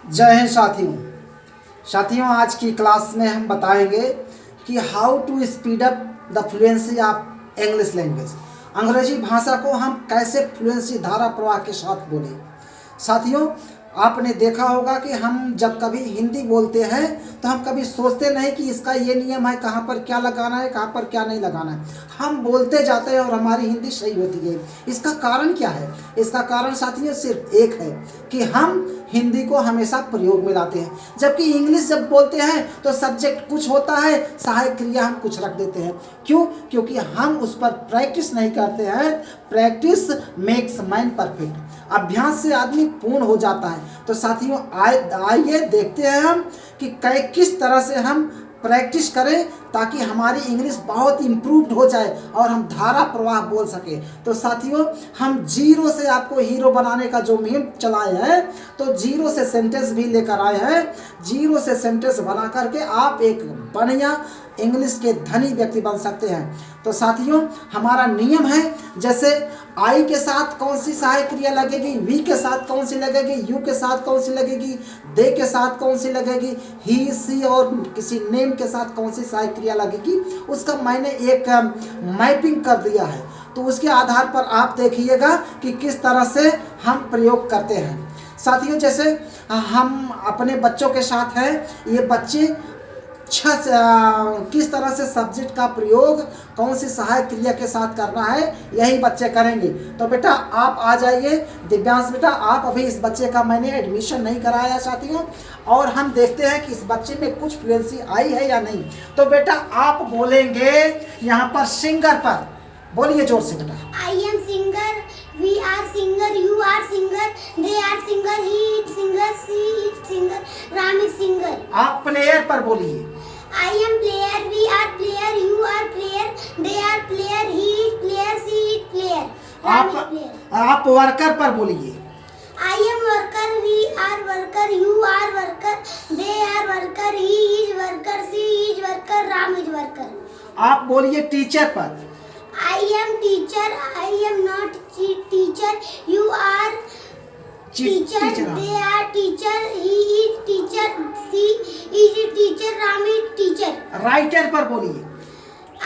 जय हिंद साथियों। आज की क्लास में हम बताएंगे कि how to speed up the fluency of English language. अंग्रेजी भाषा को हम कैसे फ्लुएंसी धारा प्रवाह के साथ बोलें। साथियों, आपने देखा होगा कि हम जब कभी हिंदी बोलते हैं तो हम कभी सोचते नहीं कि इसका ये नियम है, कहाँ पर क्या लगाना है, कहाँ पर क्या नहीं लगाना है। हम बोलते जाते हैं और हमारी हिंदी सही होती है। इसका कारण क्या है? इसका कारण साथियों सिर्फ एक है कि हम हिंदी को हमेशा प्रयोग में लाते हैं, जबकि इंग्लिश जब बोलते हैं तो सब्जेक्ट कुछ होता है, सहायक क्रिया हम कुछ रख देते हैं। क्यों? क्योंकि हम उस पर प्रैक्टिस नहीं करते हैं। Practice makes man perfect. अभ्यास से आदमी पूर्ण हो जाता है। तो साथियों, आइए देखते हैं हम कि किस तरह से हम प्रैक्टिस करें ताकि हमारी इंग्लिश बहुत इम्प्रूव्ड हो जाए और हम धारा प्रवाह बोल सके। तो साथियों, हम जीरो से आपको हीरो बनाने का जो मुहिम चलाए हैं, तो जीरो से सेंटेंस भी लेकर आए हैं। जीरो से सेंटेंस बना करके आप एक बढ़िया इंग्लिश के धनी व्यक्ति बन सकते हैं। तो साथियों, हमारा नियम है, जैसे आई के साथ कौन सी सहायक क्रिया लगेगी, वी के साथ कौन सी लगेगी, यू के साथ कौन सी लगेगी, दे के साथ कौन सी लगेगी, ही सी और किसी नेम के साथ कौन सी सहायक क्रिया लगेगी, उसका मैंने एक मैपिंग कर दिया है। तो उसके आधार पर आप देखिएगा कि किस तरह से हम प्रयोग करते हैं। साथियों, जैसे हम अपने बच्चों के साथ हैं, ये बच्चे किस तरह से सब्जेक्ट का प्रयोग कौन सी सहायक क्रिया के साथ करना है, यही बच्चे करेंगे। तो बेटा आप आ जाइए। दिव्यांश बेटा, आप अभी इस बच्चे का मैंने एडमिशन नहीं कराया साथियों, और हम देखते हैं कि इस बच्चे में कुछ फ्लुएंसी आई है या नहीं। तो बेटा आप बोलेंगे यहाँ पर सिंगर पर, बोलिए जोर से बेटा। I am singer, we are singer, you are singer, they are singer, he is singer, she is singer, Ram is singer. आप प्लेयर पर बोलिए। I am player, we are player, you are player, they are player, he is player, she is player, Ram is player. आप worker पर बोलिए। I am worker, we are worker, you are worker, they are worker, he is worker, she is worker, Ram is worker. आप बोलिए teacher पर। I am teacher, I am not teacher, you are teacher, they are teacher, he is teacher, she is teacher, Ram is teacher. Writer पर बोलिए।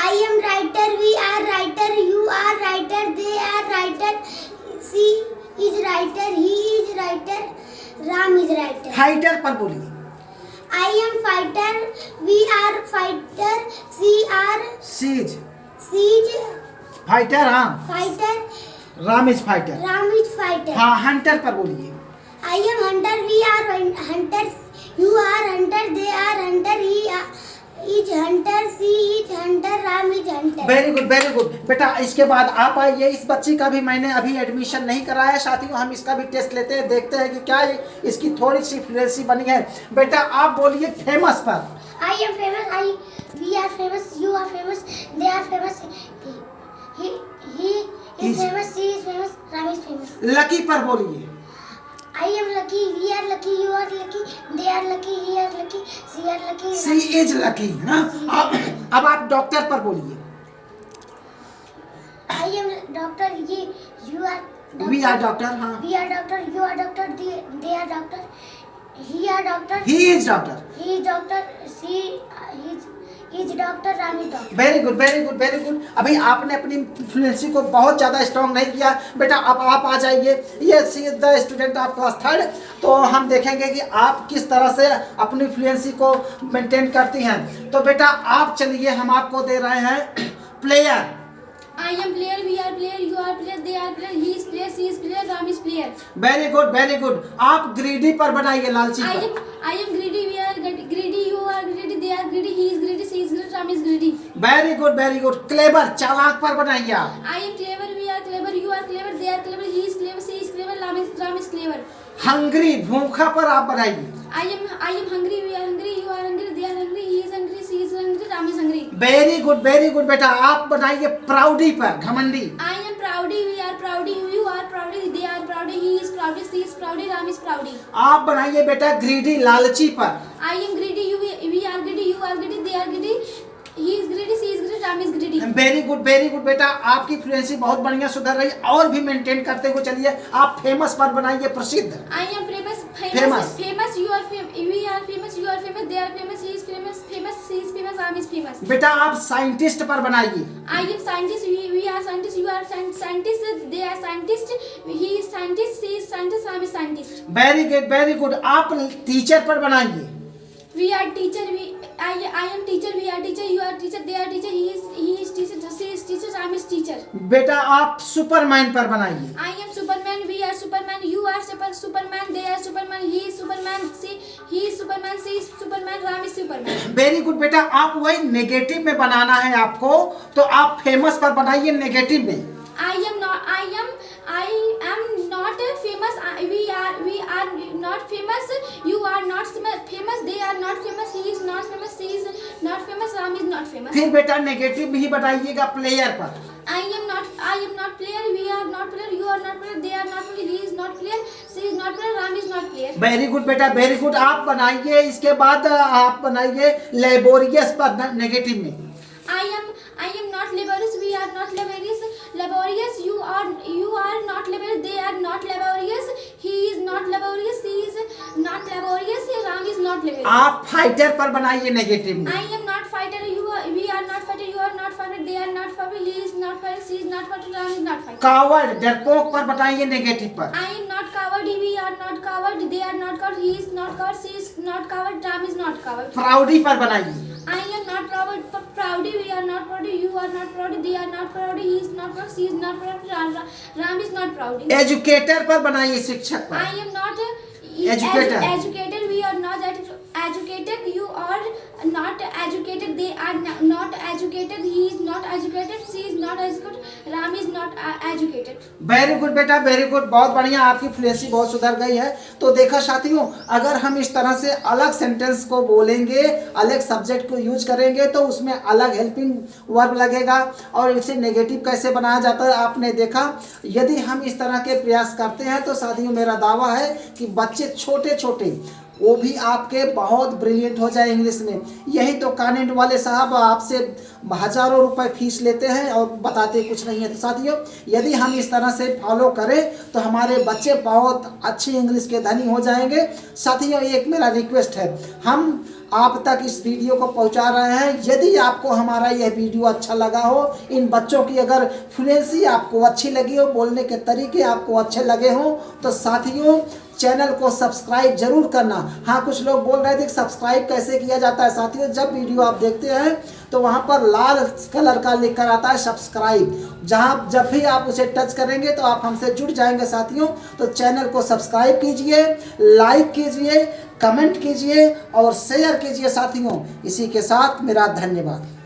I am writer, we are writer, you are writer, they are writer, she is writer, he is writer, Ram is writer. Fighter पर बोलिए। I am fighter, we are fighter, she are she's fighter, हाँ। Ram is fighter. Ram is fighter. हाँ, hunter पर बोलिए। I am hunter, we are hunters, you are hunter, they are hunter, he is hunter, she is hunter, Ram is hunter. Very good, very good बेटा। इसके बाद आप आइए। इस बच्ची का भी मैंने अभी एडमिशन नहीं कराया साथियों, हम इसका भी टेस्ट लेते हैं, देखते हैं कि क्या इसकी थोड़ी सी फ्लुएंसी बनी है। बेटा आप बोलिए फेमस पर। I am famous, we are famous, you are famous, they are famous, he is famous, she is famous, Ram is famous. Lucky पर बोलिए। I am lucky, we are lucky, you are lucky, they are lucky, he are lucky, she are lucky. She is lucky. अब आप doctor पर बोलिए। I am doctor, you are doctor. We are doctor. हाँ, We are doctor, you are doctor, they are doctor, he are doctor, he is doctor. he is doctor, she is doctor, Ram is doctor. Very good, very good, very good. अभी आपने अपनी fluency को बहुत ज़्यादा strong नहीं किया बेटा। अब आप आ जाइए। ये see the student of class 3। तो हम देखेंगे कि आप किस तरह से अपनी फ्लुएंसी को मेंटेन करती हैं। तो बेटा आप चलिए, हम आपको दे रहे हैं player. I am player, we are player, you are player, they are player, he is player, she is player, Ram is player. Very good, very good. आप ग्रीडी पर बनाइए, लालची I पर। am greedy, we are greedy, you are greedy, they are greedy, he is greedy, she is greedy, Ram is greedy. Very good, very good. Clever, चालाक पर बनाइए आप। I am clever, we are clever, you are clever, they are clever, he is clever, she is clever, Ram is clever. Hungry, भूखा पर आप बनाइए। I am hungry, we are hungry, you are hungry, they are hungry, he is hungry, she is hungry, Ram is hungry. Very good, very good बेटा। आप बनाइए प्राउडी पर, घमंडी। I am proudy, we are proudy, you are proudy, they are proudy, he is proudy, she is proudy, Ram is proudy. आप बनाइए बेटा greedy, लालची पर। I am greedy, we are greedy, you are greedy, they are greedy, he is greedy, she is greedy, Ram is greedy. Very good, very good बेटा। आपकी fluency बहुत बढ़िया सुधर रही, और भी मेंटेन करते हुए चलिए। आप फेमस पर बनाइए, प्रसिद्ध। I am famous, Famous. famous, you are we are famous, you are famous, they are famous, he is famous, she is famous, I is famous. बेटा आप साइंटिस्ट पर बनाइए। I am scientist, we are scientist, you are scientist, they are scientist, he is scientist, she is scientist, I am scientist. Very good very good. आप teacher पर बनाइए। We are teacher, I am teacher, we are teacher, you are teacher, they are teacher, he is teacher, she is teacher, I am teacher. बेटा आप Superman पर बनाइए। I am Superman, we are Superman, you are Superman, they are Superman, he is Superman, he is Superman, she is Superman, Ram is Superman. Very good बेटा। आप वही negative में बनाना है आपको, तो आप फेमस पर बनाइए नेगेटिव में। I am not famous, we are not famous, you are not famous, they are not famous, he is not famous, she is not famous, Ram is not famous. फिर बेटा नेगेटिव भी बताइएगा player पर। I am not player, we are not player, you are not player, they are not player, he is not player, she is not player, Ram is not player. Very good बेटा very good. आप बनाइए, इसके बाद आप बनाइए laborious पर negative में। I am not laborious, we are not laborious, you are not laborious, they are not laborious, he is not laborious, she is not laborious, Ram is not laborious. आप fighter पर बनाइए negative में। I am not fighter, we are not fighter, you are not fighter, they are not fighter, he is not fighter, she is not fighter, Ram is not fighter. Coward डरपोक पर बताइए negative पर। I am not coward, we are not coward, they are not coward, he is not coward, she is not coward, Ram is not coward. प्राउडी पर बनाइए। I am not proud, we are not proud, you are not proud, they are not proud, he is not proud, she is not proud, Ram is not proud. Educator पर बनाइए, शिक्षक पर। I am not Educator. educated, we are not educated, you are not educated, they are not educated, he is not educated, she is not educated, Ram is not educated. Very good बेटा very good. बहुत बढ़िया, आपकी fluency बहुत सुधर गई है। तो देखा साथियों, अगर हम इस तरह से अलग सेंटेंस को बोलेंगे, अलग सब्जेक्ट को यूज करेंगे, तो उसमें अलग हेल्पिंग वर्ब लगेगा। और इसे नेगेटिव कैसे बनाया जाता है आपने देखा। यदि हम इस तरह के प्रयास करते हैं तो साथियों मेरा दावा है कि बच्चे छोटे छोटे वो भी आपके बहुत ब्रिलियंट हो जाए इंग्लिश में। यही तो कॉन्वेंट वाले साहब आपसे हज़ारों रुपए फीस लेते हैं और बताते कुछ नहीं है। तो साथियों यदि हम इस तरह से फॉलो करें तो हमारे बच्चे बहुत अच्छे इंग्लिश के धनी हो जाएंगे। साथियों एक मेरा रिक्वेस्ट है, हम आप तक इस वीडियो को पहुंचा रहे हैं। यदि आपको हमारा यह वीडियो अच्छा लगा हो, इन बच्चों की अगर फ्लुएंसी आपको अच्छी लगी हो, बोलने के तरीके आपको अच्छे लगे हों, तो साथियों चैनल को सब्सक्राइब जरूर करना। हाँ, कुछ लोग बोल रहे थे कि सब्सक्राइब कैसे किया जाता है। साथियों जब वीडियो आप देखते हैं तो वहाँ पर लाल कलर का लिख कर आता है सब्सक्राइब। जहाँ जब भी आप उसे टच करेंगे तो आप हमसे जुड़ जाएंगे। साथियों तो चैनल को सब्सक्राइब कीजिए, लाइक कीजिए, कमेंट कीजिए और शेयर कीजिए। साथियों इसी के साथ मेरा धन्यवाद।